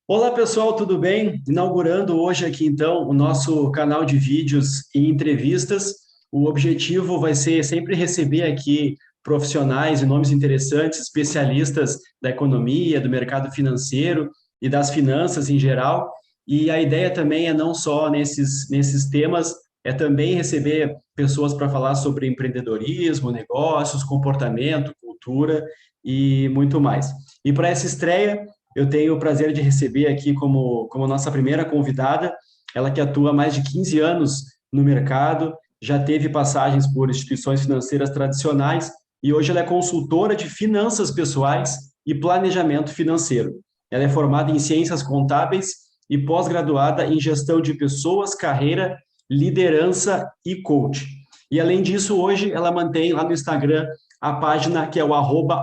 Olá pessoal, tudo bem? Inaugurando hoje aqui então o nosso canal de vídeos e entrevistas. O objetivo vai ser sempre receber aqui profissionais e nomes interessantes, especialistas da economia, do mercado financeiro e das finanças em geral. E a ideia também é não só nesses temas, é também receber pessoas para falar sobre empreendedorismo, negócios, comportamento, cultura e muito mais. E para essa estreia, eu tenho o prazer de receber aqui como nossa primeira convidada, ela que atua há mais de 15 anos no mercado, já teve passagens por instituições financeiras tradicionais e hoje ela é consultora de finanças pessoais e planejamento financeiro. Ela é formada em ciências contábeis e pós-graduada em gestão de pessoas, carreira, liderança e coach. E além disso, hoje ela mantém lá no Instagram a página que é o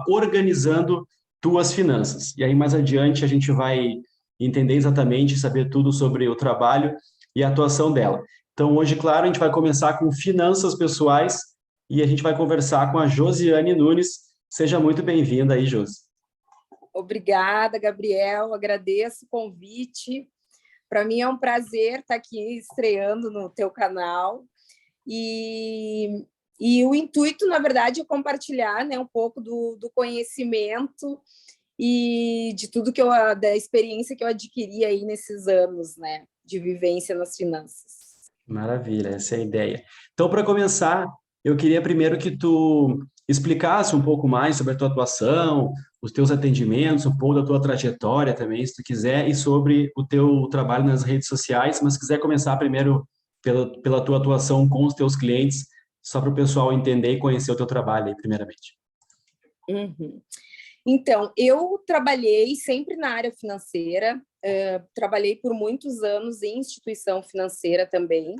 @organizando tuas finanças. E aí, mais adiante, a gente vai entender exatamente, saber tudo sobre o trabalho e a atuação dela. Então, hoje, claro, a gente vai começar com finanças pessoais e a gente vai conversar com a Josiane Nunes. Seja muito bem-vinda aí, Josi. Obrigada, Gabriel. Agradeço o convite. Para mim é um prazer estar aqui estreando no teu canal. E o intuito, na verdade, é compartilhar, né, um pouco do conhecimento e de tudo da experiência que eu adquiri aí nesses anos, né, de vivência nas finanças. Maravilha, essa é a ideia. Então, para começar, eu queria primeiro que tu explicasse um pouco mais sobre a tua atuação, os teus atendimentos, um pouco da tua trajetória também, se tu quiser, e sobre o teu trabalho nas redes sociais, mas se quiser começar primeiro pela tua atuação com os teus clientes, só para o pessoal entender e conhecer o teu trabalho aí, primeiramente. Uhum. Então, eu trabalhei sempre na área financeira, trabalhei por muitos anos em instituição financeira também,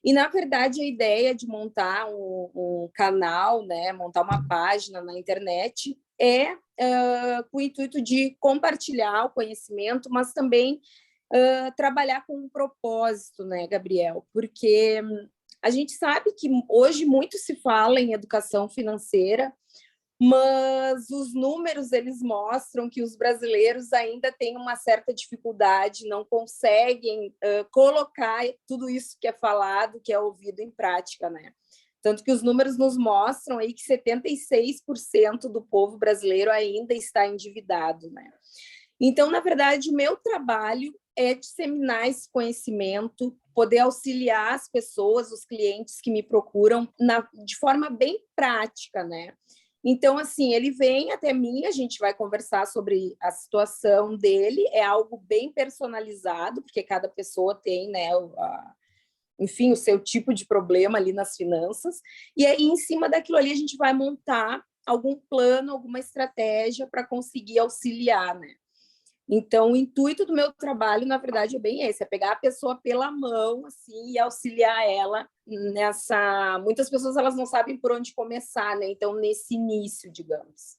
e, na verdade, a ideia de montar um canal, né, montar uma página na internet é com o intuito de compartilhar o conhecimento, mas também trabalhar com um propósito, né, Gabriel? Porque a gente sabe que hoje muito se fala em educação financeira, mas os números eles mostram que os brasileiros ainda têm uma certa dificuldade, não conseguem colocar tudo isso que é falado, que é ouvido em prática, né? Tanto que os números nos mostram aí que 76% do povo brasileiro ainda está endividado, né? Então, na verdade, o meu trabalho é disseminar esse conhecimento, poder auxiliar as pessoas, os clientes que me procuram de forma bem prática, né? Então, assim, ele vem até mim, a gente vai conversar sobre a situação dele, é algo bem personalizado, porque cada pessoa tem, né, enfim, o seu tipo de problema ali nas finanças, e aí, em cima daquilo ali, a gente vai montar algum plano, alguma estratégia para conseguir auxiliar, né? Então, o intuito do meu trabalho, na verdade, é bem esse, é pegar a pessoa pela mão, assim, e auxiliar ela nessa... Muitas pessoas, elas não sabem por onde começar, né? Então, nesse início, digamos.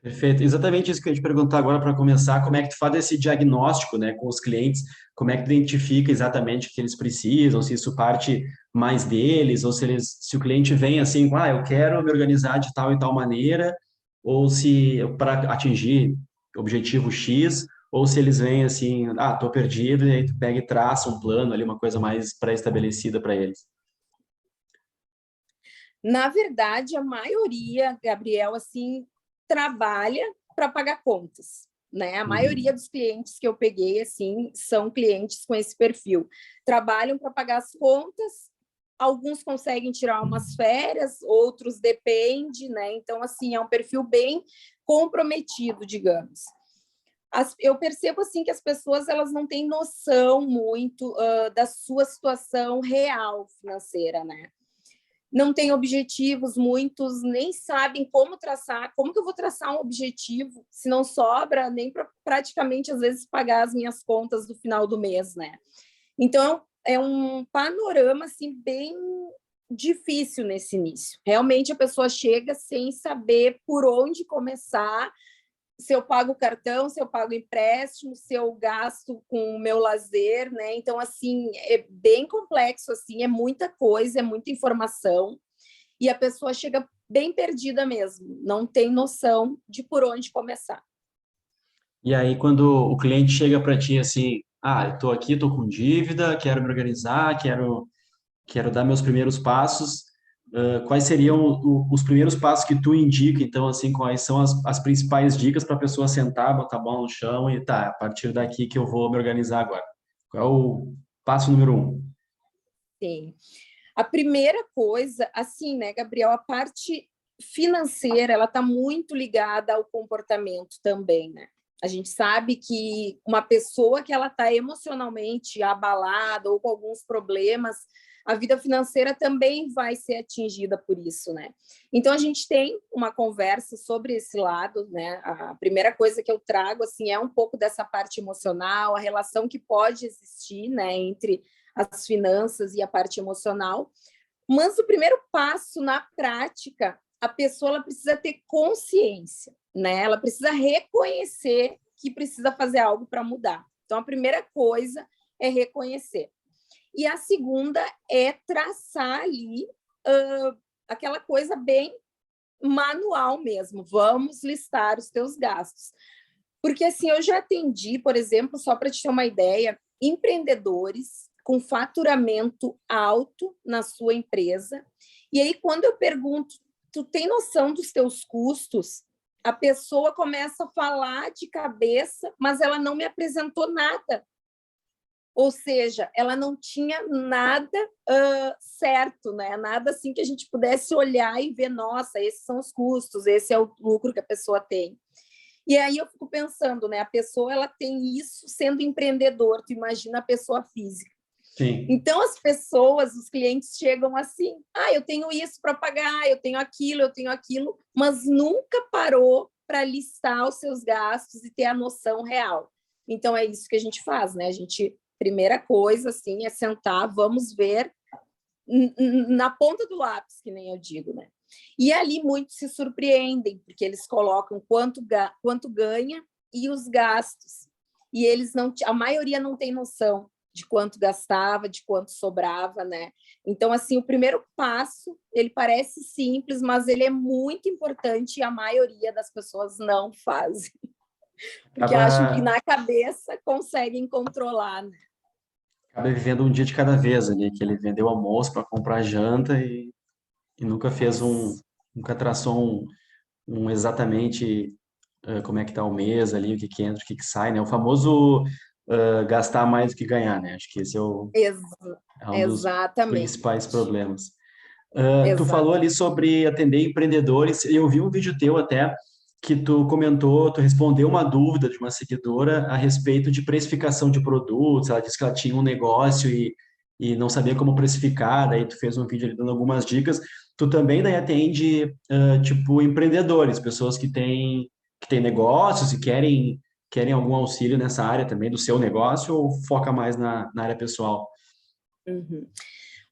Perfeito. Exatamente isso que eu ia te perguntar agora para começar, como é que tu faz esse diagnóstico, né, com os clientes, como é que tu identifica exatamente o que eles precisam, se isso parte mais deles, ou se o cliente vem assim, eu quero me organizar de tal e tal maneira, ou se para atingir objetivo X, ou se eles vêm assim, tô perdido, e aí tu pega e traça um plano ali, uma coisa mais pré-estabelecida para eles. Na verdade, a maioria, Gabriel, assim, trabalha para pagar contas, né? A maioria dos clientes que eu peguei, assim, são clientes com esse perfil. Trabalham para pagar as contas, alguns conseguem tirar umas férias, outros depende, né? Então, assim, é um perfil bem comprometido, digamos. Eu percebo assim que as pessoas elas não têm noção muito da sua situação real financeira, né? Não têm objetivos, muitos nem sabem como traçar, como que eu vou traçar um objetivo se não sobra nem para praticamente às vezes pagar as minhas contas do final do mês, né? Então é um panorama assim bem difícil nesse início. Realmente a pessoa chega sem saber por onde começar, se eu pago cartão, se eu pago empréstimo, se eu gasto com o meu lazer, né? Então, assim, é bem complexo, assim, é muita coisa, é muita informação, e a pessoa chega bem perdida mesmo, não tem noção de por onde começar. E aí, quando o cliente chega para ti assim, ah, eu tô aqui, tô com dívida, quero me organizar, quero dar meus primeiros passos, quais seriam os primeiros passos que tu indica, então, assim, quais são as principais dicas para a pessoa sentar, botar a bola no chão e tá, a partir daqui que eu vou me organizar agora. Qual é o passo número um? Sim. A primeira coisa, assim, né, Gabriel, a parte financeira, ela está muito ligada ao comportamento também, né? A gente sabe que uma pessoa que ela está emocionalmente abalada ou com alguns problemas, a vida financeira também vai ser atingida por isso, né? Então a gente tem uma conversa sobre esse lado, né? A primeira coisa que eu trago assim é um pouco dessa parte emocional, a relação que pode existir, né, entre as finanças e a parte emocional. Mas o primeiro passo na prática, a pessoa ela precisa ter consciência, né? Ela precisa reconhecer que precisa fazer algo para mudar. Então, a primeira coisa é reconhecer. E a segunda é traçar ali aquela coisa bem manual mesmo. Vamos listar os teus gastos. Porque assim, eu já atendi, por exemplo, só para te ter uma ideia, empreendedores com faturamento alto na sua empresa. E aí, quando eu pergunto, tu tem noção dos teus custos? A pessoa começa a falar de cabeça, mas ela não me apresentou nada. Ou seja, ela não tinha nada certo, né? Nada assim que a gente pudesse olhar e ver, nossa, esses são os custos, esse é o lucro que a pessoa tem. E aí eu fico pensando, né? A pessoa ela tem isso sendo empreendedor, tu imagina a pessoa física. Sim. Então as pessoas, os clientes chegam assim, eu tenho isso para pagar, eu tenho aquilo, mas nunca parou para listar os seus gastos e ter a noção real. Então é isso que a gente faz, né? A gente, primeira coisa assim, é sentar, vamos ver na ponta do lápis, que nem eu digo, né? E ali muitos se surpreendem, porque eles colocam quanto ganha e os gastos. E eles não, a maioria não tem noção de quanto gastava, de quanto sobrava, né? Então, assim, o primeiro passo, ele parece simples, mas ele é muito importante e a maioria das pessoas não fazem. Porque acham que Acaba, na cabeça conseguem controlar, né? acaba vivendo um dia de cada vez ali, que ele vendeu almoço para comprar janta e nunca fez nunca traçou um exatamente como é que tá o mês ali, o que que entra, o que que sai, né? O famoso gastar mais do que ganhar, né? Acho que esse Ex é um dos exatamente. principais problemas. Tu falou Exato. ali sobre atender empreendedores, e eu vi um vídeo teu até que tu comentou, tu respondeu uma dúvida de uma seguidora a respeito de precificação de produtos. Ela disse que ela tinha um negócio e não sabia como precificar, daí tu fez um vídeo ali dando algumas dicas. Tu também daí atende, tipo, empreendedores, pessoas que têm negócios e querem algum auxílio nessa área também do seu negócio ou foca mais na área pessoal? Uhum.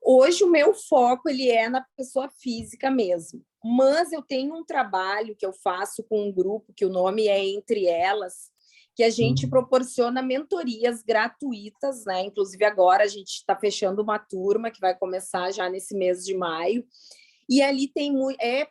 Hoje o meu foco ele é na pessoa física mesmo, mas eu tenho um trabalho que eu faço com um grupo que o nome é Entre Elas, que a gente Hum, proporciona mentorias gratuitas, né? Inclusive agora a gente está fechando uma turma que vai começar já nesse mês de maio, e ali tem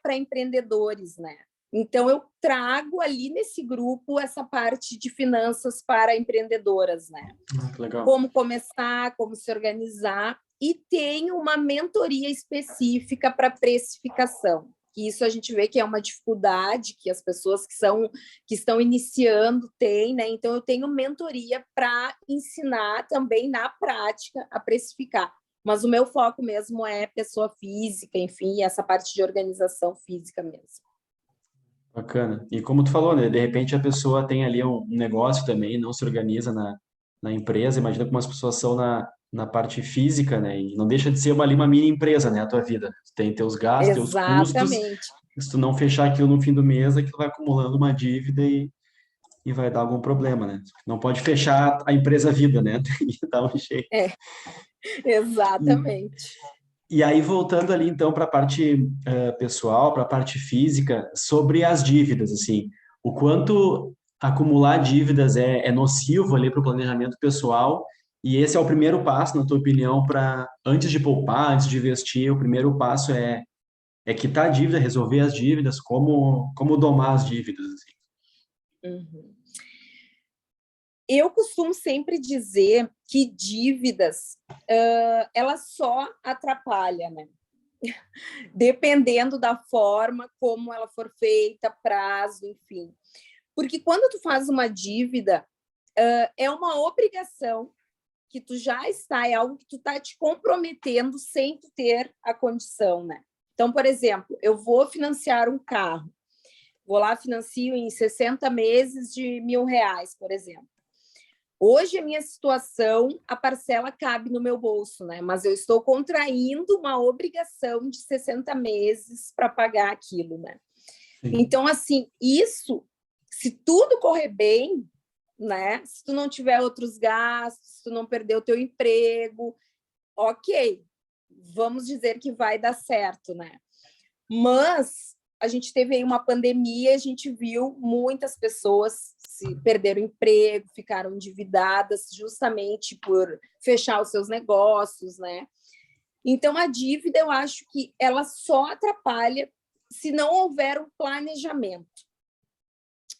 para empreendedores, né? Então eu trago ali nesse grupo essa parte de finanças para empreendedoras, né? que legal. Como começar, como se organizar, e tem uma mentoria específica para precificação. Que isso a gente vê que é uma dificuldade que as pessoas que estão iniciando têm, né? Então eu tenho mentoria para ensinar também na prática a precificar. Mas o meu foco mesmo é pessoa física, enfim, essa parte de organização física mesmo. Bacana. E como tu falou, né? De repente a pessoa tem ali um negócio também, não se organiza na empresa. Imagina como as pessoas são na parte física, né? E não deixa de ser ali uma mini empresa, né? A tua vida. Tu tem teus gastos, teus custos. Exatamente. Se tu não fechar aquilo no fim do mês, aquilo vai acumulando uma dívida e vai dar algum problema, né? Não pode fechar a empresa vida, né? Tem que dar um jeito. É, exatamente. E aí, voltando ali, então, para a parte pessoal, para a parte física, sobre as dívidas, assim, o quanto acumular dívidas é nocivo ali para o planejamento pessoal, e esse é o primeiro passo, na tua opinião, para, antes de poupar, antes de investir, o primeiro passo é quitar a dívida, resolver as dívidas, como domar as dívidas, assim. Uhum. Eu costumo sempre dizer que dívidas, ela só atrapalha, né? Dependendo da forma como ela for feita, prazo, enfim. Porque quando tu faz uma dívida, é uma obrigação que tu já está, é algo que tu está te comprometendo sem tu ter a condição, né? Então, por exemplo, eu vou financiar um carro, vou lá, financio em 60 meses de R$ 1.000, por exemplo. Hoje, a minha situação, a parcela cabe no meu bolso, né? Mas eu estou contraindo uma obrigação de 60 meses para pagar aquilo, né? Sim. Então, assim, isso, se tudo correr bem, né? Se tu não tiver outros gastos, se tu não perder o teu emprego, ok, vamos dizer que vai dar certo, né? Mas a gente teve aí uma pandemia, a gente viu muitas pessoas se perderam emprego, ficaram endividadas justamente por fechar os seus negócios, né? Então, a dívida, eu acho que ela só atrapalha se não houver um planejamento.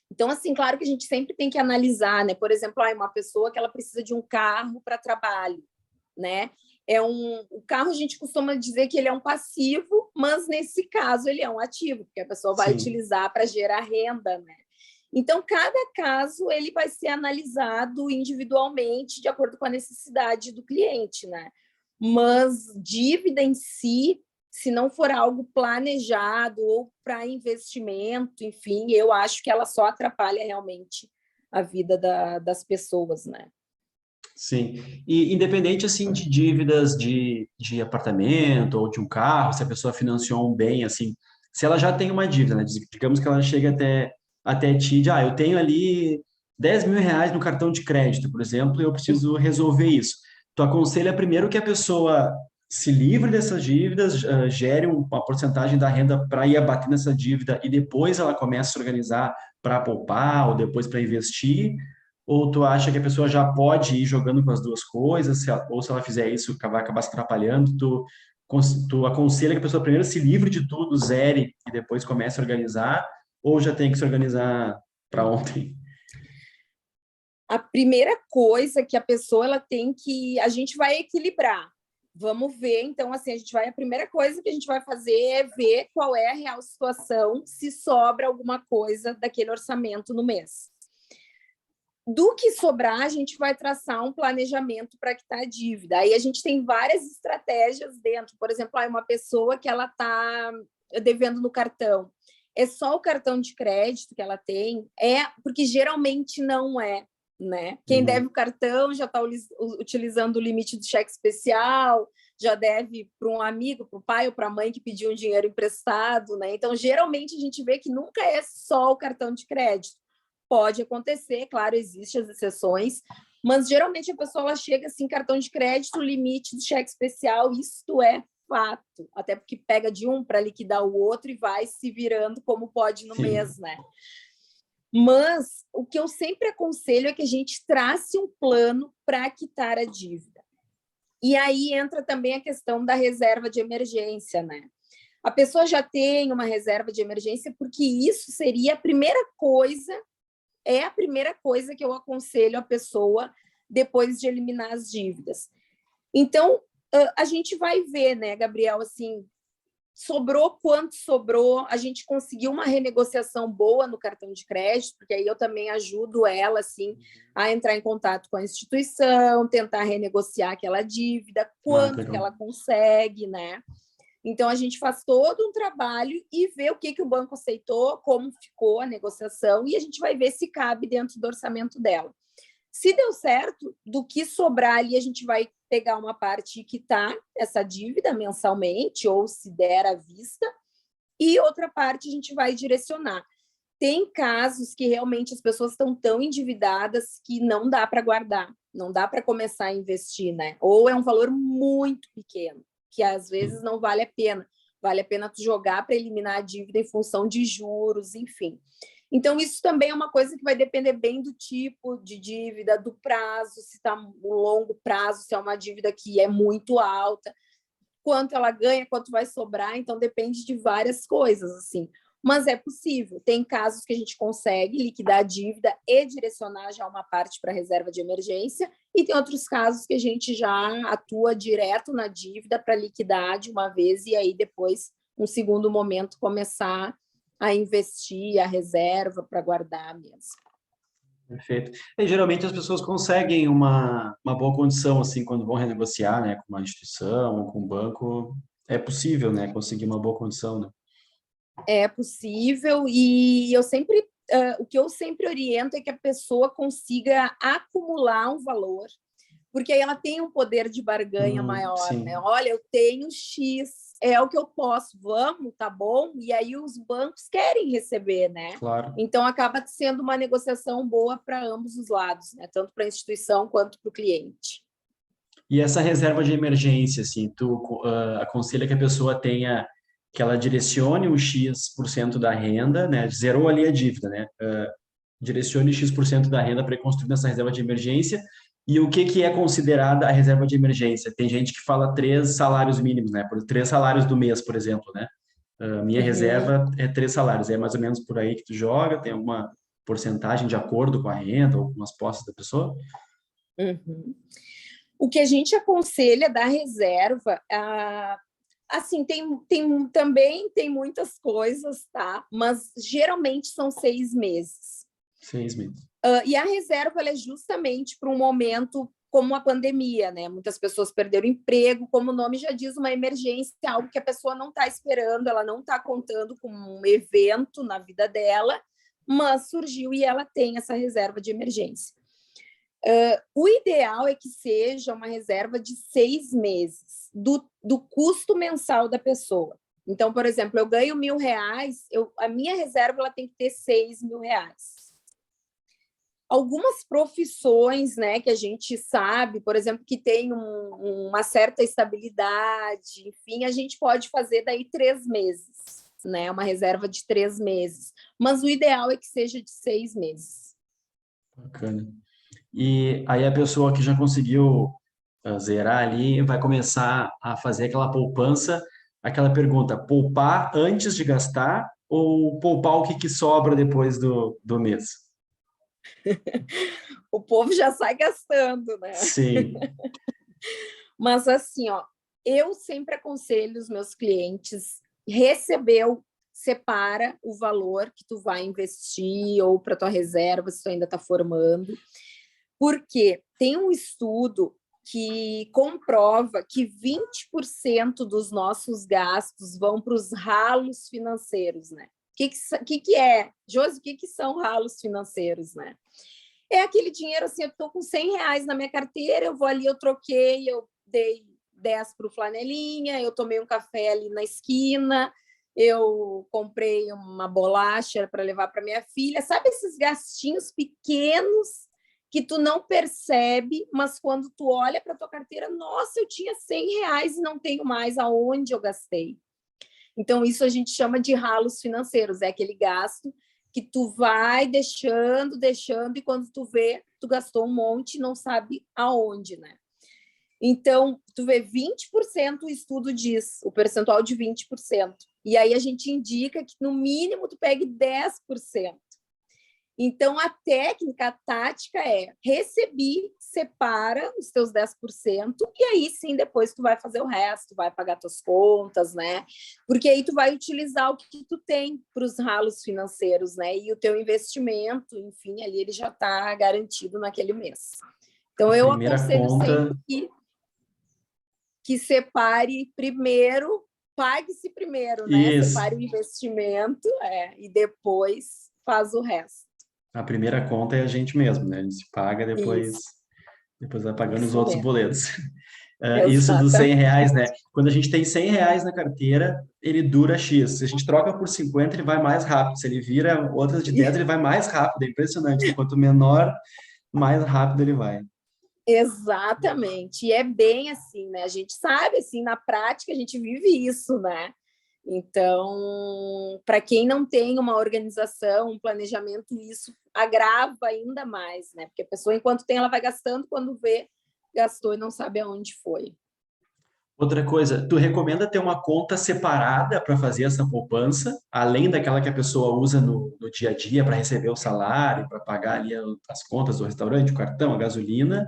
Então, assim, claro que a gente sempre tem que analisar, né? Por exemplo, uma pessoa que ela precisa de um carro para trabalho, né? O carro, a gente costuma dizer que ele é um passivo, mas nesse caso ele é um ativo, porque a pessoa vai utilizar para gerar renda, né? Então, cada caso ele vai ser analisado individualmente, de acordo com a necessidade do cliente, né? Mas dívida em si, se não for algo planejado ou para investimento, enfim, eu acho que ela só atrapalha realmente a vida das pessoas, né? Sim, e independente assim de dívidas de apartamento ou de um carro, se a pessoa financiou um bem, assim, se ela já tem uma dívida, né? Digamos que ela chega até ti, eu tenho ali R$ 10.000 no cartão de crédito, por exemplo, e eu preciso resolver isso. Tu aconselha primeiro que a pessoa se livre dessas dívidas, gere uma porcentagem da renda para ir abater nessa dívida e depois ela começa a se organizar para poupar ou depois para investir, ou tu acha que a pessoa já pode ir jogando com as duas coisas, ou se ela fizer isso, vai acabar se atrapalhando? Tu aconselha que a pessoa primeiro se livre de tudo, zere, e depois comece a organizar, ou já tem que se organizar para ontem? A primeira coisa que a pessoa ela tem que... A gente vai equilibrar. Vamos ver, então, assim, a primeira coisa que a gente vai fazer é ver qual é a real situação, se sobra alguma coisa daquele orçamento no mês. Do que sobrar, a gente vai traçar um planejamento para quitar a dívida. Aí a gente tem várias estratégias dentro. Por exemplo, uma pessoa que ela está devendo no cartão. É só o cartão de crédito que ela tem? Porque geralmente não é, né? Quem deve o cartão já está utilizando o limite do cheque especial, já deve para um amigo, para o pai ou para a mãe que pediu um dinheiro emprestado, né? Então, geralmente, a gente vê que nunca é só o cartão de crédito. Pode acontecer, claro, existem as exceções, mas geralmente a pessoa ela chega assim, cartão de crédito, limite do cheque especial, isto é fato, até porque pega de um para liquidar o outro e vai se virando como pode no mês, né? Mas o que eu sempre aconselho é que a gente trace um plano para quitar a dívida. E aí entra também a questão da reserva de emergência, né? A pessoa já tem uma reserva de emergência porque isso seria a primeira coisa que eu aconselho a pessoa depois de eliminar as dívidas. Então, a gente vai ver, né, Gabriel, assim, sobrou quanto sobrou, a gente conseguiu uma renegociação boa no cartão de crédito, porque aí eu também ajudo ela, assim, a entrar em contato com a instituição, tentar renegociar aquela dívida, quanto que ela consegue, né? Então, a gente faz todo um trabalho e vê o que o banco aceitou, como ficou a negociação, e a gente vai ver se cabe dentro do orçamento dela. Se deu certo, do que sobrar ali, a gente vai pegar uma parte e quitar essa dívida mensalmente, ou se der à vista, e outra parte a gente vai direcionar. Tem casos que realmente as pessoas estão tão endividadas que não dá para guardar, não dá para começar a investir, né? Ou é um valor muito pequeno, que às vezes não vale a pena. Vale a pena tu jogar para eliminar a dívida em função de juros, enfim. Então, isso também é uma coisa que vai depender bem do tipo de dívida, do prazo, se está um longo prazo, se é uma dívida que é muito alta, quanto ela ganha, quanto vai sobrar, então depende de várias coisas, assim. mas é possível. Tem casos que a gente consegue liquidar a dívida e direcionar já uma parte para a reserva de emergência, e tem outros casos que a gente já atua direto na dívida para liquidar de uma vez e aí depois, um segundo momento, começar a investir a reserva para guardar mesmo. Perfeito. E geralmente as pessoas conseguem uma boa condição, assim, quando vão renegociar, né, com uma instituição ou com um banco, é possível, né, conseguir uma boa condição, né? É possível e eu sempre, o que eu sempre oriento é que a pessoa consiga acumular um valor, porque aí ela tem um poder de barganha maior, né? Sim, Olha, eu tenho X, é o que eu posso, vamos, tá bom? E aí os bancos querem receber, né? claro. Então acaba sendo uma negociação boa para ambos os lados, né? Tanto para a instituição quanto para o cliente. E essa reserva de emergência, assim, tu aconselha que a pessoa tenha, que ela direcione o X% da renda, né? Zerou ali a dívida, né? Direcione X% da renda para ir construindo essa reserva de emergência. E o que é considerada a reserva de emergência? Tem gente que fala 3 salários mínimos, né? Por 3 salários do mês, por exemplo, né? Minha Uhum, reserva é 3 salários. É mais ou menos por aí que tu joga? Tem alguma porcentagem de acordo com a renda ou com as posses da pessoa? uhum. O que a gente aconselha da reserva, assim, também tem muitas coisas, tá? Mas geralmente são 6 meses. 6 meses. E a reserva ela é justamente para um momento como a pandemia, né? Muitas pessoas perderam emprego, como o nome já diz, uma emergência, algo que a pessoa não está esperando, ela não está contando com um evento na vida dela, mas surgiu e ela tem essa reserva de emergência. O ideal é que seja uma reserva de 6 meses do custo mensal da pessoa. Então, por exemplo, eu ganho R$ 1.000, a minha reserva ela tem que ter R$ 6.000. Algumas profissões, né, que a gente sabe, por exemplo, que tem uma certa estabilidade, enfim, a gente pode fazer daí 3 meses, né, uma reserva de 3 meses. Mas o ideal é que seja de 6 meses. Bacana. E aí a pessoa que já conseguiu zerar ali vai começar a fazer aquela poupança, aquela pergunta, poupar antes de gastar ou poupar o que sobra depois do mês? O povo já sai gastando, né? Sim, Mas assim, ó, eu sempre aconselho os meus clientes, recebeu, separa o valor que tu vai investir ou para tua reserva, se tu ainda está formando, porque tem um estudo que comprova que 20% dos nossos gastos vão para os ralos financeiros, né? O que é? Josi, o que são ralos financeiros, né? É aquele dinheiro assim, eu estou com R$ 100 na minha carteira, eu vou ali, eu troquei, eu dei 10 para o flanelinha, eu tomei um café ali na esquina, eu comprei uma bolacha para levar para minha filha. Sabe esses gastinhos pequenos que tu não percebe, mas quando tu olha para tua carteira, nossa, eu tinha R$ 100 e não tenho mais, aonde eu gastei? Então, isso a gente chama de ralos financeiros, é aquele gasto que tu vai deixando, deixando, e quando tu vê, tu gastou um monte e não sabe aonde, né? Então, tu vê 20%, o estudo diz, o percentual de 20%. E aí a gente indica que, no mínimo, tu pegue 10%. Então, a técnica, a tática é recebi, separa os teus 10%, e aí sim, depois tu vai fazer o resto, vai pagar tuas contas, né? Porque aí tu vai utilizar o que tu tem para os ralos financeiros, né? E o teu investimento, enfim, ali ele já está garantido naquele mês. a Então, eu primeira aconselho sempre conta, que separe primeiro, pague-se primeiro, né? isso, Separe o investimento, e depois faz o resto. a primeira conta é a gente mesmo, né? A gente se paga, Isso, depois vai pagando os isso outros mesmo. boletos. Isso dos Exatamente. R$ 100, né? Quando a gente tem R$ 100 na carteira, ele dura X. Se a gente troca por 50, ele vai mais rápido. Se ele vira outras de 10, ele vai mais rápido. É impressionante, né? Quanto menor, mais rápido ele vai. Exatamente. E é bem assim, né? A gente sabe, assim, na prática, a gente vive isso, né? Então, para quem não tem uma organização, um planejamento, isso agrava ainda mais, né? Porque a pessoa, enquanto tem, ela vai gastando, quando vê, gastou e não sabe aonde foi. Outra coisa, tu recomenda ter uma conta separada para fazer essa poupança, além daquela que a pessoa usa no dia a dia para receber o salário, para pagar ali as contas do restaurante, o cartão, a gasolina,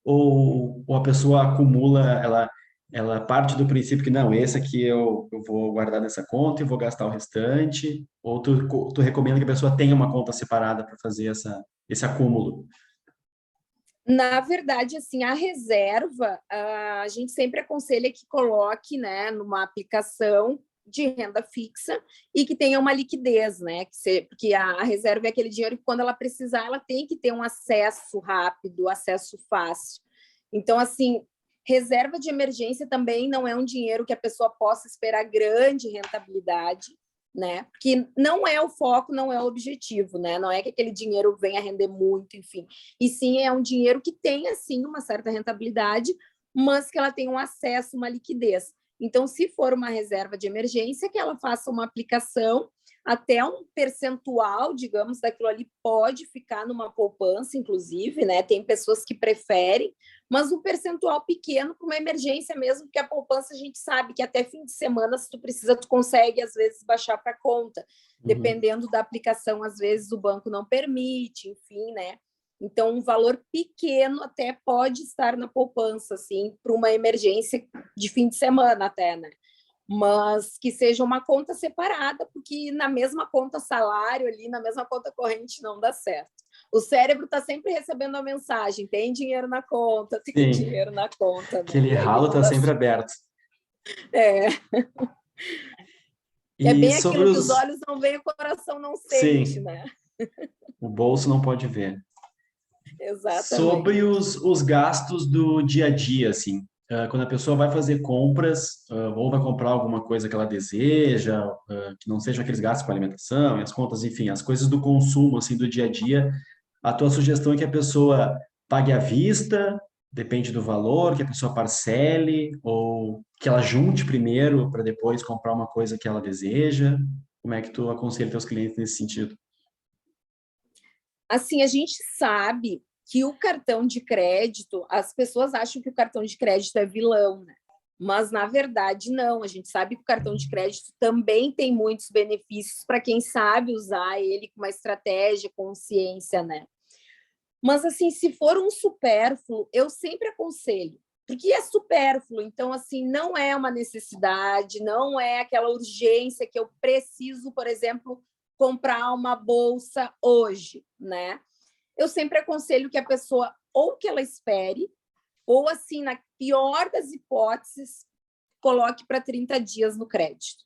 ou a pessoa acumula, ela parte do princípio que não, esse aqui eu vou guardar nessa conta e vou gastar o restante, ou tu recomenda que a pessoa tenha uma conta separada para fazer esse acúmulo? Na verdade, assim, a reserva, a gente sempre aconselha que coloque, né, numa aplicação de renda fixa e que tenha uma liquidez, né? Porque a reserva é aquele dinheiro que, quando ela precisar, ela tem que ter um acesso rápido, acesso fácil. Então, assim, reserva de emergência também não é um dinheiro que a pessoa possa esperar grande rentabilidade, né? Porque não é o foco, não é o objetivo, né? Não é que aquele dinheiro venha a render muito, enfim. E sim, é um dinheiro que tem, assim, uma certa rentabilidade, mas que ela tem um acesso, uma liquidez. Então, se for uma reserva de emergência, que ela faça uma aplicação, até um percentual, digamos, daquilo ali pode ficar numa poupança, inclusive, né? Tem pessoas que preferem, mas um percentual pequeno para uma emergência mesmo, porque a poupança a gente sabe que até fim de semana, se tu precisa, tu consegue, às vezes, baixar para conta. Uhum. Dependendo da aplicação, às vezes o banco não permite, enfim, né? Então, um valor pequeno até pode estar na poupança, assim, para uma emergência de fim de semana até, né? Mas que seja uma conta separada, porque na mesma conta salário ali, na mesma conta corrente, não dá certo. O cérebro está sempre recebendo a mensagem: tem dinheiro na conta, tem Sim, dinheiro na conta, né? aquele E aí ralo não está dá sempre certo. aberto. É, é E bem sobre aquilo que os os... olhos não veem, o coração não sente, Sim, né? o bolso não pode ver. Sobre Exatamente. os gastos do dia a dia, assim, quando a pessoa vai fazer compras, ou vai comprar alguma coisa que ela deseja, que não sejam aqueles gastos com alimentação, e as contas, enfim, as coisas do consumo, assim, do dia a dia, a tua sugestão é que a pessoa pague à vista, depende do valor, que a pessoa parcele, ou que ela junte primeiro para depois comprar uma coisa que ela deseja? Como é que tu aconselha teus clientes nesse sentido? Assim, a gente sabe que o cartão de crédito, as pessoas acham que o cartão de crédito é vilão, né? Mas, na verdade, não. A gente sabe que o cartão de crédito também tem muitos benefícios para quem sabe usar ele com uma estratégia, consciência, né? Mas, assim, se for um supérfluo, eu sempre aconselho, porque é supérfluo, então, assim, não é uma necessidade, não é aquela urgência que eu preciso, por exemplo, comprar uma bolsa hoje, né? Eu sempre aconselho que a pessoa, ou que ela espere, ou, assim, na pior das hipóteses, coloque para 30 dias no crédito.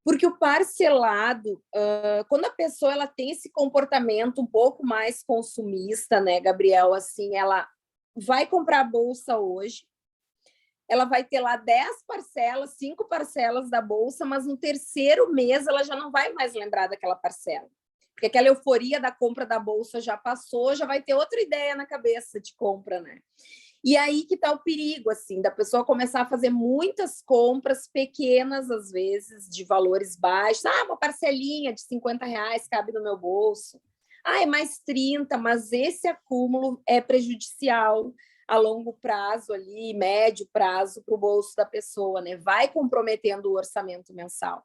Porque o parcelado, quando a pessoa ela tem esse comportamento um pouco mais consumista, né, Gabriel, assim, ela vai comprar a bolsa hoje, ela vai ter lá 10 parcelas, 5 parcelas da bolsa, mas no terceiro mês ela já não vai mais lembrar daquela parcela. Porque aquela euforia da compra da bolsa já passou, já vai ter outra ideia na cabeça de compra, né? E aí que está o perigo, assim, da pessoa começar a fazer muitas compras pequenas, às vezes, de valores baixos. Ah, uma parcelinha de R$ 50 cabe no meu bolso. Ah, é mais 30, mas esse acúmulo é prejudicial a longo prazo ali, médio prazo, para o bolso da pessoa, né? Vai comprometendo o orçamento mensal.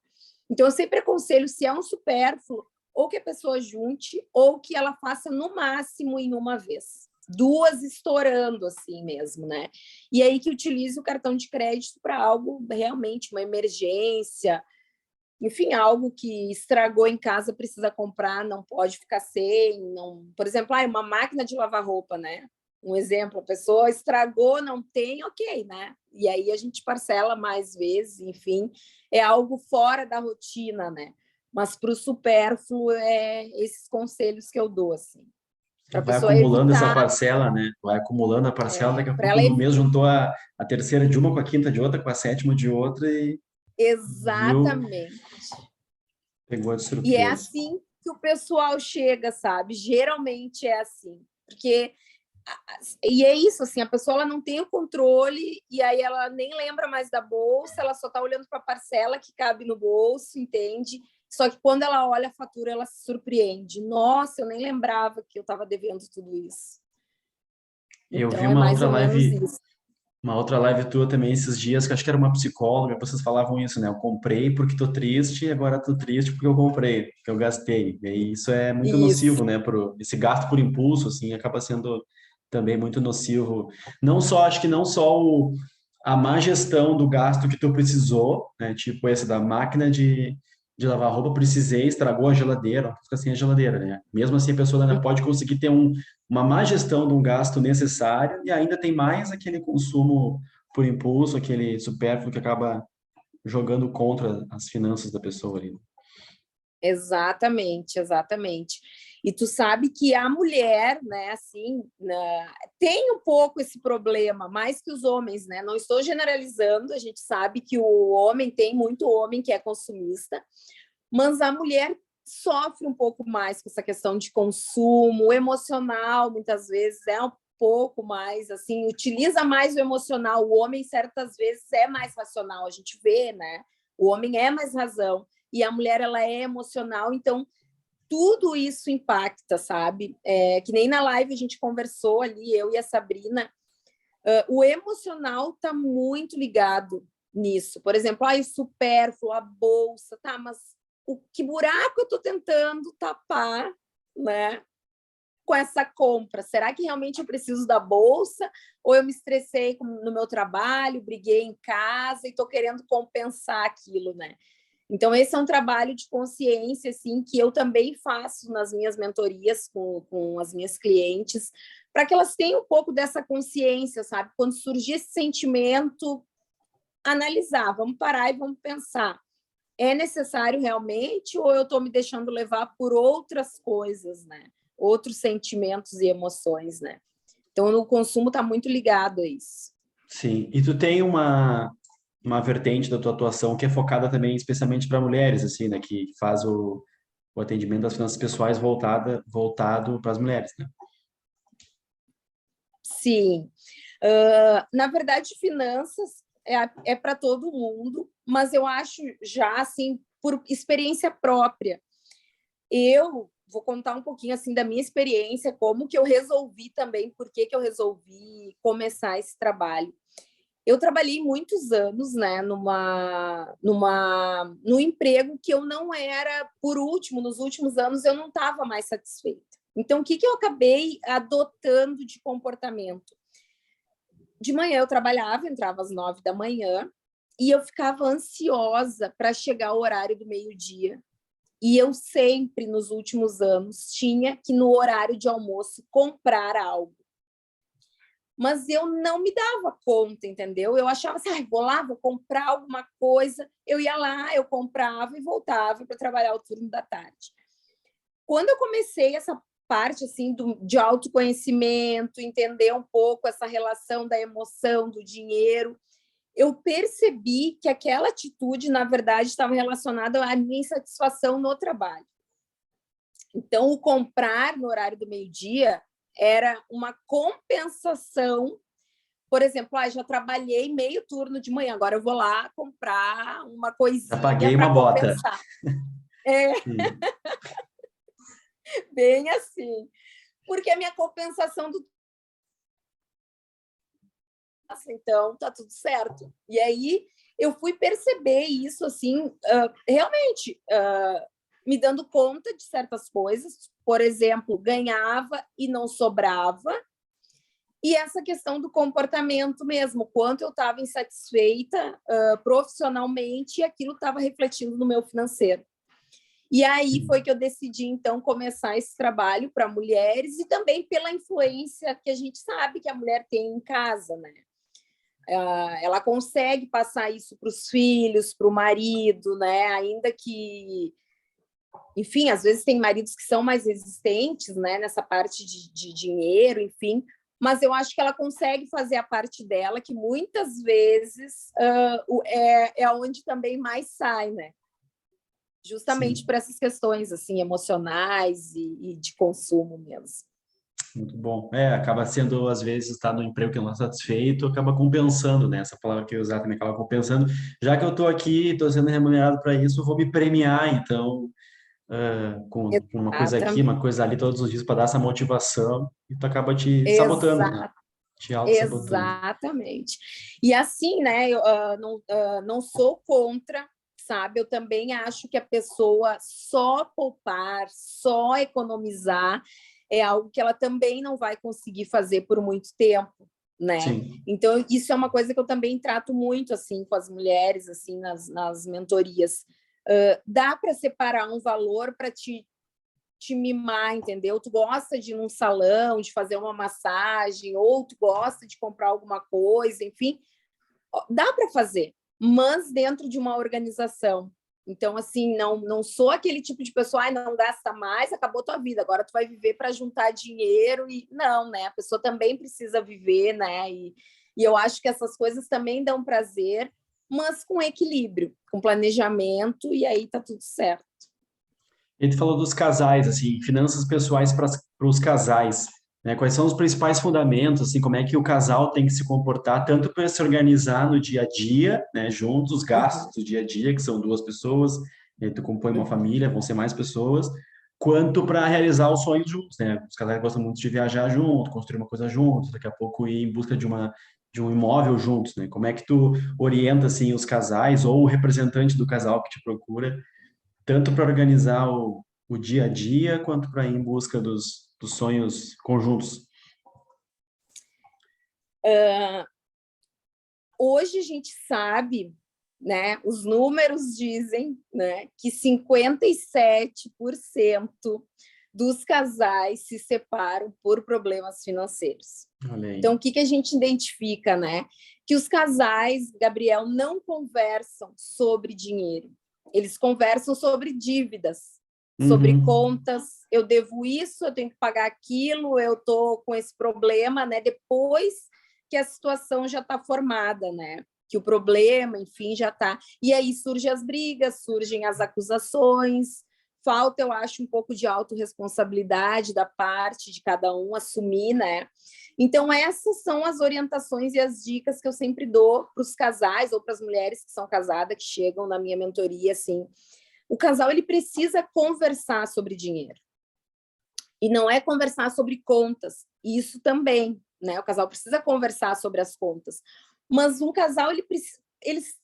Então, eu sempre aconselho, se é um supérfluo, ou que a pessoa junte, ou que ela faça no máximo em uma vez. Duas estourando assim mesmo, né? E aí que utilize o cartão de crédito para algo realmente, uma emergência, enfim, algo que estragou em casa, precisa comprar, não pode ficar sem, não, por exemplo, uma máquina de lavar roupa, né? Um exemplo, a pessoa estragou, não tem, ok, né? E aí a gente parcela mais vezes, enfim, é algo fora da rotina, né? Mas para o supérfluo é esses conselhos que eu dou, assim, para a Vai pessoa acumulando essa evitar, parcela, né? Vai acumulando a parcela, daqui a para pouco ela no mês evitar. juntou a terceira de uma com a quinta de outra, com a sétima de outra e viu, Exatamente. pegou de E é surpresa. assim que o pessoal chega, sabe? Geralmente é assim. Porque e é isso, assim, a pessoa ela não tem o controle e aí ela nem lembra mais da bolsa, ela só está olhando para a parcela que cabe no bolso, entende? Só que quando ela olha a fatura, ela se surpreende. Nossa, eu nem lembrava que eu estava devendo tudo isso. Eu vi Então é uma mais outra ou menos live, isso. Uma outra live tua também esses dias, que acho que era uma psicóloga, vocês falavam isso, né? Eu comprei porque tô triste, agora tô triste porque eu comprei, porque eu gastei. E aí isso é muito Isso. nocivo, né? Esse gasto por impulso, assim, acaba sendo também muito nocivo. Não só, acho que não só a má gestão do gasto que tu precisou, né? Tipo esse da máquina de lavar roupa, precisei, estragou a geladeira, fica sem a geladeira, né? Mesmo assim, a pessoa ainda pode conseguir ter uma má gestão de um gasto necessário e ainda tem mais aquele consumo por impulso, aquele supérfluo que acaba jogando contra as finanças da pessoa ali. Exatamente, exatamente. E tu sabe que a mulher, né, assim, tem um pouco esse problema, mais que os homens, né? Não estou generalizando, a gente sabe que o homem tem muito homem que é consumista, mas a mulher sofre um pouco mais com essa questão de consumo emocional, muitas vezes é um pouco mais assim, utiliza mais o emocional. O homem certas vezes é mais racional, a gente vê, né? O homem é mais razão e a mulher ela é emocional, então tudo isso impacta, sabe? Que nem na live a gente conversou ali, eu e a Sabrina, o emocional está muito ligado nisso. Por exemplo, o supérfluo, a bolsa, tá, mas que buraco eu estou tentando tapar, né, com essa compra? Será que realmente eu preciso da bolsa? Ou eu me estressei no meu trabalho, briguei em casa e estou querendo compensar aquilo, né? Então, esse é um trabalho de consciência, assim, que eu também faço nas minhas mentorias com as minhas clientes, para que elas tenham um pouco dessa consciência, sabe? Quando surgir esse sentimento, analisar, vamos parar e vamos pensar. É necessário realmente ou eu estou me deixando levar por outras coisas, né? Outros sentimentos e emoções, né? Então, o consumo está muito ligado a isso. Sim, e tu tem uma vertente da tua atuação que é focada também especialmente para mulheres, assim, né? Que faz o atendimento das finanças pessoais voltado para as mulheres, né? Sim. Na verdade, finanças é para todo mundo, mas eu acho já, assim, por experiência própria. Eu vou contar um pouquinho, assim, da minha experiência, como que eu resolvi também, por que eu resolvi começar esse trabalho. Eu trabalhei muitos anos, né, num emprego que eu não era, por último, nos últimos anos eu não estava mais satisfeita. Então, o que eu acabei adotando de comportamento? De manhã eu trabalhava, entrava às 9 da manhã, e eu ficava ansiosa para chegar ao horário do meio-dia. E eu sempre, nos últimos anos, tinha que, no horário de almoço, comprar algo. Mas eu não me dava conta, entendeu? Eu achava assim, vou lá, vou comprar alguma coisa. Eu ia lá, eu comprava e voltava para trabalhar o turno da tarde. Quando eu comecei essa parte assim de autoconhecimento, entender um pouco essa relação da emoção, do dinheiro, eu percebi que aquela atitude, na verdade, estava relacionada à minha insatisfação no trabalho. Então, o comprar no horário do meio-dia era uma compensação. Por exemplo, já trabalhei meio turno de manhã, agora eu vou lá comprar uma Já coisinha paguei para uma bota. compensar. É, Sim. bem assim. Porque a minha compensação do então tá tudo certo. E aí eu fui perceber isso assim, realmente me dando conta de certas coisas. Por exemplo, ganhava e não sobrava. E essa questão do comportamento mesmo, quanto eu estava insatisfeita profissionalmente e aquilo estava refletindo no meu financeiro. E aí foi que eu decidi, então, começar esse trabalho para mulheres e também pela influência que a gente sabe que a mulher tem em casa, né? Ela consegue passar isso para os filhos, para o marido, né? Ainda que, enfim, às vezes tem maridos que são mais resistentes, né? Nessa parte de dinheiro, enfim. Mas eu acho que ela consegue fazer a parte dela, que muitas vezes é onde também mais sai, né? Justamente Sim, por essas questões assim emocionais e de consumo mesmo. muito bom. Acaba sendo, às vezes, estar no emprego que não está satisfeito, acaba compensando, né? Essa palavra que eu usar também acaba compensando. Já que eu estou aqui, estou sendo remunerado para isso, eu vou me premiar, então, com uma coisa aqui, Exatamente. uma coisa ali, todos os dias, para dar essa motivação, e tu acaba te sabotando, né? Exato. Te auto-sabotando. Exatamente. E assim, né, eu não sou contra, sabe? Eu também acho que a pessoa só poupar, só economizar é algo que ela também não vai conseguir fazer por muito tempo, né? Sim. Então, isso é uma coisa que eu também trato muito, assim, com as mulheres, assim, nas mentorias. Dá para separar um valor para te mimar, entendeu? Tu gosta de ir num salão, de fazer uma massagem, ou tu gosta de comprar alguma coisa, enfim, dá para fazer, mas dentro de uma organização. Então, assim, não sou aquele tipo de pessoa, ai, não gasta mais, acabou tua vida, agora tu vai viver para juntar dinheiro e não, né? A pessoa também precisa viver, né? E eu acho que essas coisas também dão prazer, mas com equilíbrio, com planejamento, e aí tá tudo certo. Ele falou dos casais, assim, finanças pessoais para os casais, né? Quais são os principais fundamentos, assim, como é que o casal tem que se comportar, tanto para se organizar no dia a dia, né, juntos, os gastos do dia a dia, que são duas pessoas, e aí tu compõe uma família, vão ser mais pessoas, quanto para realizar os sonhos juntos, né? Os casais gostam muito de viajar junto, construir uma coisa juntos, daqui a pouco ir em busca de um imóvel juntos, né? Como é que tu orienta, assim, os casais ou o representante do casal que te procura tanto para organizar o dia a dia, quanto para ir em busca dos sonhos conjuntos. Hoje a gente sabe, né, os números dizem, né, que 57% dos casais se separam por problemas financeiros. Olha aí. Então, o que a gente identifica, né? Que os casais, Gabriel, não conversam sobre dinheiro. Eles conversam sobre dívidas, sobre Uhum. contas. Eu devo isso, eu tenho que pagar aquilo, eu estou com esse problema, né? Depois que a situação já está formada, né? Que o problema, enfim, já está. E aí surgem as brigas, surgem as acusações. Falta, eu acho, um pouco de autorresponsabilidade da parte de cada um assumir, né? Então, essas são as orientações e as dicas que eu sempre dou para os casais ou para as mulheres que são casadas, que chegam na minha mentoria, assim. O casal, ele precisa conversar sobre dinheiro. E não é conversar sobre contas, isso também, né? O casal precisa conversar sobre as contas. Mas um casal,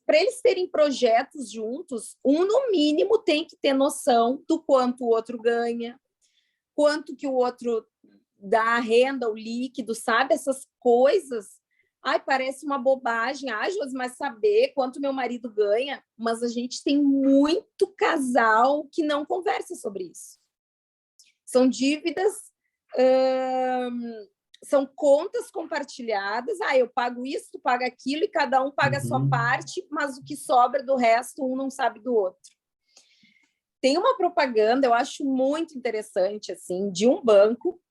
para eles terem projetos juntos, um, no mínimo, tem que ter noção do quanto o outro ganha, quanto que o outro dá renda, o líquido, sabe? Essas coisas. Ai, parece uma bobagem. Ai, Josi, mas saber quanto meu marido ganha. Mas a gente tem muito casal que não conversa sobre isso. São dívidas, são contas compartilhadas. Ah, eu pago isso, tu paga aquilo, e cada um paga a sua parte, mas o que sobra do resto, um não sabe do outro. Tem uma propaganda, eu acho muito interessante, assim, de um banco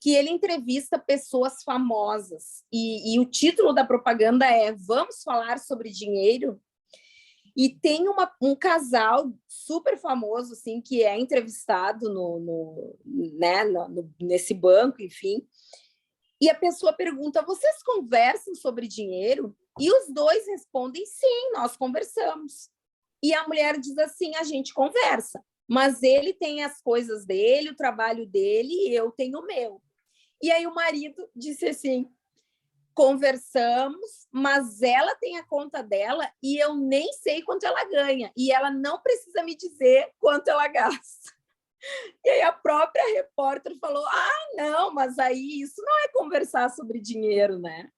que ele entrevista pessoas famosas. E o título da propaganda é Vamos Falar sobre Dinheiro? E tem um casal super famoso, assim, que é entrevistado nesse banco, enfim. E a pessoa pergunta, vocês conversam sobre dinheiro? E os dois respondem, sim, nós conversamos. E a mulher diz assim, a gente conversa, mas ele tem as coisas dele, o trabalho dele, e eu tenho o meu. E aí o marido disse assim, conversamos, mas ela tem a conta dela e eu nem sei quanto ela ganha. E ela não precisa me dizer quanto ela gasta. E aí a própria repórter falou, não, mas aí isso não é conversar sobre dinheiro, né?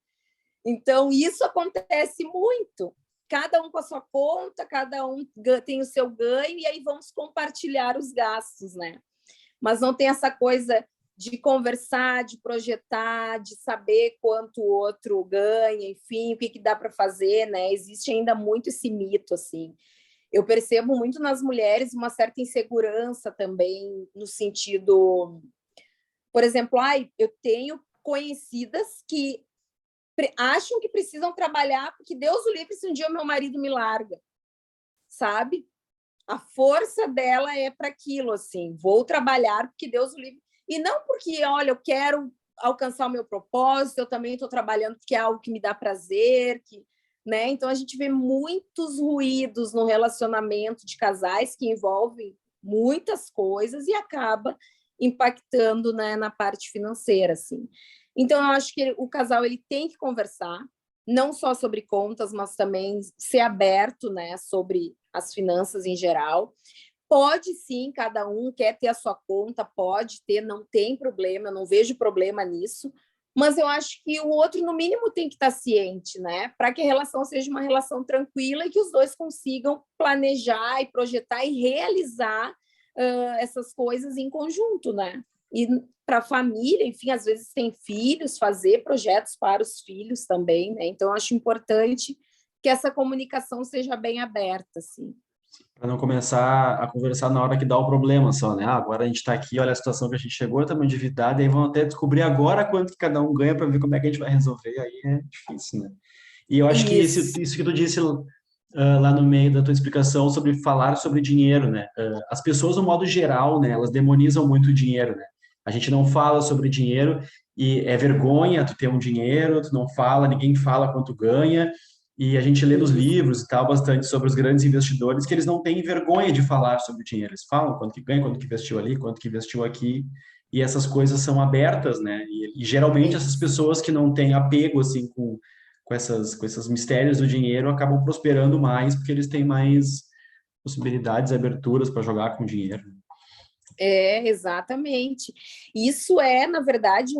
Então, isso acontece muito. Cada um com a sua conta, cada um tem o seu ganho, e aí vamos compartilhar os gastos, né? Mas não tem essa coisa de conversar, de projetar, de saber quanto o outro ganha, enfim, o que dá para fazer, né? Existe ainda muito esse mito, assim. Eu percebo muito nas mulheres uma certa insegurança também, no sentido... Por exemplo, eu tenho conhecidas que acham que precisam trabalhar porque Deus o livre se um dia o meu marido me larga, sabe? A força dela é para aquilo, assim, vou trabalhar porque Deus o livre. E não porque, olha, eu quero alcançar o meu propósito, eu também estou trabalhando porque é algo que me dá prazer, né? Então a gente vê muitos ruídos no relacionamento de casais que envolvem muitas coisas e acaba impactando, né, na parte financeira, assim. Então, eu acho que o casal ele tem que conversar, não só sobre contas, mas também ser aberto, né, sobre as finanças em geral. Pode sim, cada um quer ter a sua conta, pode ter, não tem problema, eu não vejo problema nisso, mas eu acho que o outro, no mínimo, tem que estar ciente, né? Para que a relação seja uma relação tranquila e que os dois consigam planejar e projetar e realizar essas coisas em conjunto, né? E para a família, enfim, às vezes tem filhos, fazer projetos para os filhos também, né? Então, eu acho importante que essa comunicação seja bem aberta, assim. Para não começar a conversar na hora que dá o problema só, né? Ah, agora a gente está aqui, olha a situação que a gente chegou, estamos endividados, e aí vão até descobrir agora quanto que cada um ganha para ver como é que a gente vai resolver, aí é difícil, né? E eu acho que Isso. isso que tu disse lá no meio da tua explicação sobre falar sobre dinheiro, né? As pessoas, no modo geral, né, elas demonizam muito o dinheiro, né? A gente não fala sobre dinheiro e é vergonha tu ter um dinheiro, tu não fala, ninguém fala quanto ganha, e a gente lê nos Isso. livros e tal bastante sobre os grandes investidores que eles não têm vergonha de falar sobre dinheiro. Eles falam quanto que ganha, quanto que investiu ali, quanto que investiu aqui, e essas coisas são abertas, né? E geralmente essas Isso. pessoas que não têm apego assim com esses mistérios do dinheiro acabam prosperando mais porque eles têm mais possibilidades, aberturas para jogar com dinheiro. É, exatamente. Isso é, na verdade,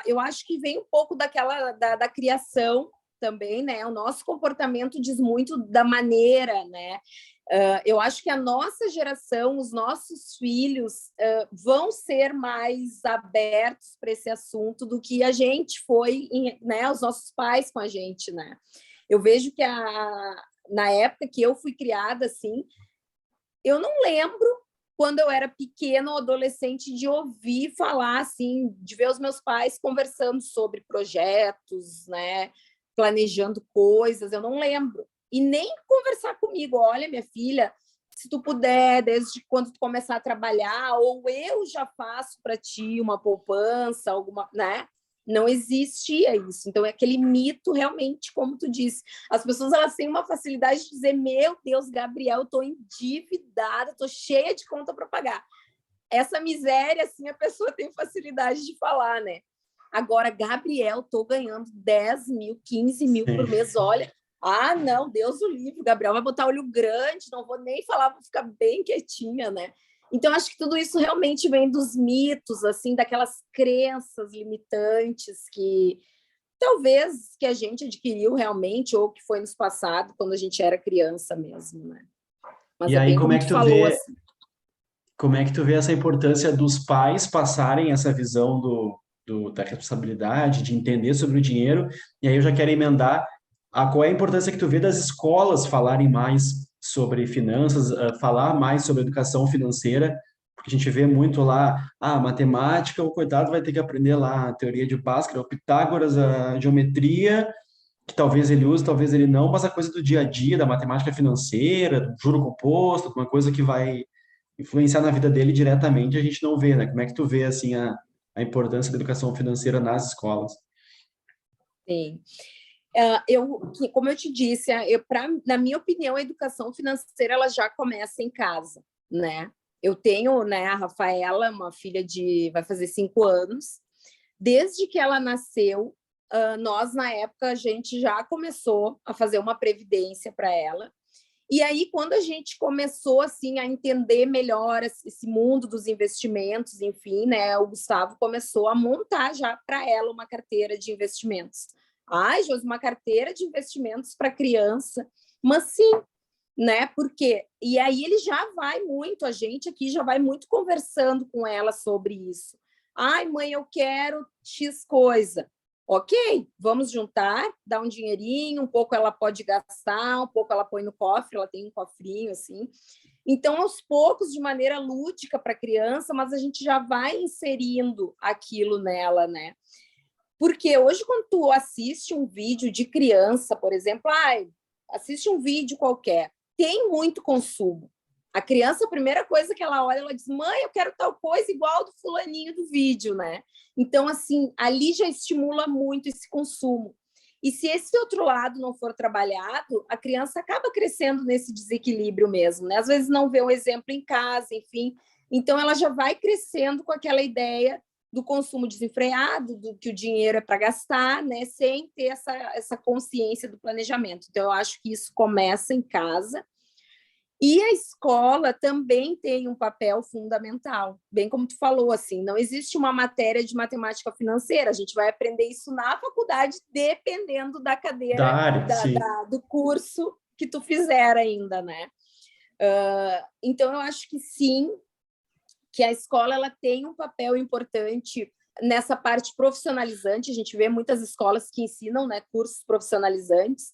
eu acho que vem um pouco da criação também, né? O nosso comportamento diz muito da maneira, né? Eu acho que a nossa geração, os nossos filhos, vão ser mais abertos para esse assunto do que a gente foi, né? Os nossos pais com a gente, né? Eu vejo que na época que eu fui criada, assim, eu não lembro quando eu era pequena ou adolescente de ouvir falar assim, de ver os meus pais conversando sobre projetos, né, planejando coisas, eu não lembro. E nem conversar comigo, olha, minha filha, se tu puder, desde quando tu começar a trabalhar, ou eu já faço para ti uma poupança, alguma, né? Não existia isso. Então, é aquele mito, realmente, como tu disse. As pessoas elas têm uma facilidade de dizer: meu Deus, Gabriel, eu tô endividada, tô cheia de conta para pagar. Essa miséria, assim, a pessoa tem facilidade de falar, né? Agora, Gabriel, tô ganhando 10 mil, 15 mil Sim. por mês, olha. Ah, não, Deus o livre, Gabriel vai botar olho grande, não vou nem falar, vou ficar bem quietinha, né? Então, acho que tudo isso realmente vem dos mitos, assim, daquelas crenças limitantes que talvez que a gente adquiriu realmente ou que foi nos passado quando a gente era criança mesmo, né? Mas E é aí, bem como tu falou, assim. como é que tu vê essa importância dos pais passarem essa visão da responsabilidade, de entender sobre o dinheiro? E aí eu já quero emendar qual é a importância que tu vê das escolas falarem mais sobre finanças, falar mais sobre educação financeira, porque a gente vê muito lá, matemática, o coitado vai ter que aprender lá a teoria de Bhaskara, o Pitágoras, a geometria, que talvez ele use, talvez ele não, mas a coisa do dia a dia, da matemática financeira, do juro composto, uma coisa que vai influenciar na vida dele diretamente, a gente não vê, né? Como é que tu vê, assim, a importância da educação financeira nas escolas? Sim. Como eu te disse, na minha opinião, a educação financeira ela já começa em casa, né? Eu tenho, né, a Rafaela, uma filha vai fazer 5 anos. Desde que ela nasceu, nós, na época, a gente já começou a fazer uma previdência para ela. E aí, quando a gente começou assim a entender melhor esse mundo dos investimentos, enfim, né, o Gustavo começou a montar já para ela uma carteira de investimentos. Ai, Josi, uma carteira de investimentos para criança, mas sim, né? Porque e aí ele já vai muito, a gente aqui já vai muito conversando com ela sobre isso. Ai, mãe, eu quero X coisa. Ok, vamos juntar, dar um dinheirinho, um pouco ela pode gastar, um pouco ela põe no cofre, ela tem um cofrinho assim. Então, aos poucos, de maneira lúdica para a criança, mas a gente já vai inserindo aquilo nela, né? Porque hoje, quando tu assiste um vídeo de criança, por exemplo, assiste um vídeo qualquer, tem muito consumo. A criança, a primeira coisa que ela olha, ela diz: mãe, eu quero tal coisa igual do fulaninho do vídeo, né? Então, assim, ali já estimula muito esse consumo. E se esse outro lado não for trabalhado, a criança acaba crescendo nesse desequilíbrio mesmo, né? Às vezes não vê um exemplo em casa, enfim. Então, ela já vai crescendo com aquela ideia do consumo desenfreado, do que o dinheiro é para gastar, né, sem ter essa consciência do planejamento. Então, eu acho que isso começa em casa. E a escola também tem um papel fundamental, bem como tu falou, assim, não existe uma matéria de matemática financeira, a gente vai aprender isso na faculdade, dependendo da cadeira, área, sim. do curso que tu fizer ainda, né? Então, eu acho que sim, que a escola ela tem um papel importante nessa parte profissionalizante. A gente vê muitas escolas que ensinam, né, cursos profissionalizantes,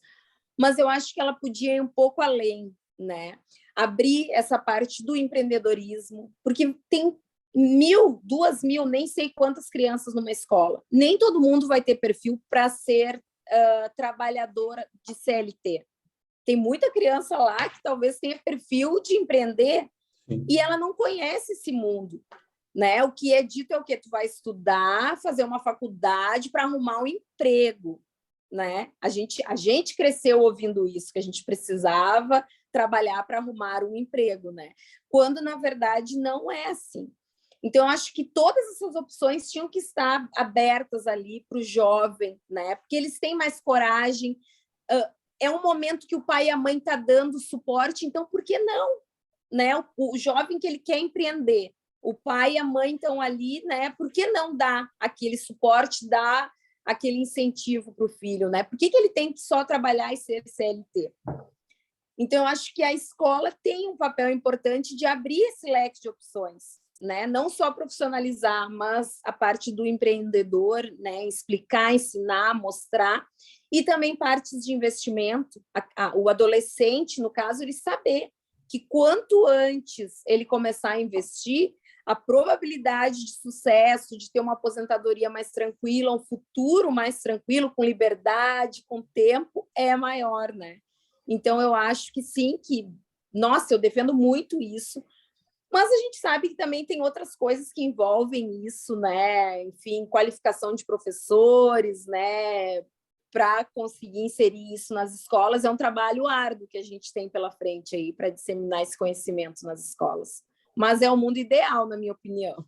mas eu acho que ela podia ir um pouco além, né? Abrir essa parte do empreendedorismo, porque tem 1.000, 2.000, nem sei quantas crianças numa escola. Nem todo mundo vai ter perfil para ser trabalhadora de CLT. Tem muita criança lá que talvez tenha perfil de empreender. Sim. E ela não conhece esse mundo, né? O que é dito é o quê? Tu vai estudar, fazer uma faculdade para arrumar um emprego, né? A gente cresceu ouvindo isso, que a gente precisava trabalhar para arrumar um emprego, né? Quando, na verdade, não é assim. Então, eu acho que todas essas opções tinham que estar abertas ali para o jovem, né? Porque eles têm mais coragem. É um momento que o pai e a mãe estão dando suporte, então por que não? Né? O jovem que ele quer empreender, o pai e a mãe estão ali, né? Por que não dar aquele suporte, dar aquele incentivo para o filho, né? Por que ele tem que só trabalhar e ser CLT? Então, eu acho que a escola tem um papel importante de abrir esse leque de opções, né? Não só profissionalizar, mas a parte do empreendedor, né? Explicar, ensinar, mostrar, e também partes de investimento. O adolescente, no caso, ele saber que quanto antes ele começar a investir, a probabilidade de sucesso, de ter uma aposentadoria mais tranquila, um futuro mais tranquilo, com liberdade, com tempo, é maior, né? Então, eu acho que sim, nossa, eu defendo muito isso, mas a gente sabe que também tem outras coisas que envolvem isso, né? Enfim, qualificação de professores, né? Para conseguir inserir isso nas escolas, é um trabalho árduo que a gente tem pela frente aí para disseminar esse conhecimento nas escolas. Mas é o mundo ideal, na minha opinião.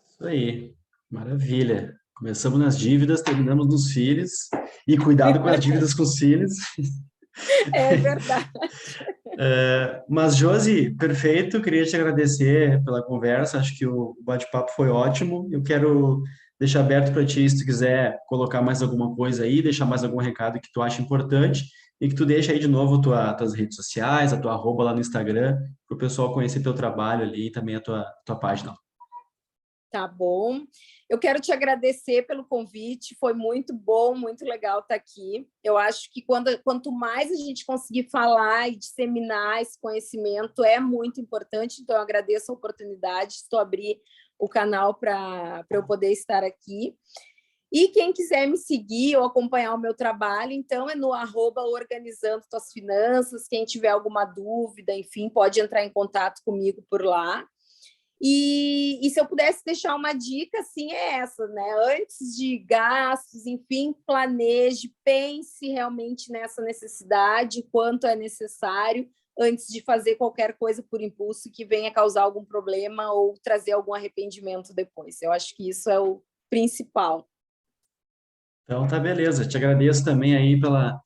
Isso aí, maravilha. Começamos nas dívidas, terminamos nos filhos, e cuidado com as dívidas com os filhos. É verdade. Mas, Josi, perfeito, queria te agradecer pela conversa, acho que o bate-papo foi ótimo. Eu quero deixar aberto para ti, se tu quiser colocar mais alguma coisa aí, deixar mais algum recado que tu acha importante, e que tu deixa aí de novo tuas redes sociais, a tua arroba lá no Instagram, para o pessoal conhecer teu trabalho ali e também a tua página. Tá bom. Eu quero te agradecer pelo convite, foi muito bom, muito legal estar aqui. Eu acho que quanto mais a gente conseguir falar e disseminar esse conhecimento, é muito importante, então eu agradeço a oportunidade, estou abrir o canal para eu poder estar aqui. E quem quiser me seguir ou acompanhar o meu trabalho, então é no @organizando tuas finanças. Quem tiver alguma dúvida, enfim, pode entrar em contato comigo por lá. E se eu pudesse deixar uma dica, assim, é essa, né? Antes de gastos, enfim, planeje, pense realmente nessa necessidade, quanto é necessário, antes de fazer qualquer coisa por impulso que venha causar algum problema ou trazer algum arrependimento depois. Eu acho que isso é o principal. Então, tá beleza. Te agradeço também aí pela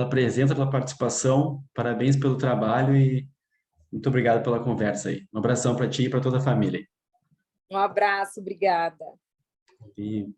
presença, pela participação. Parabéns pelo trabalho e muito obrigado pela conversa aí. Um abração para ti e para toda a família. Um abraço, obrigada. E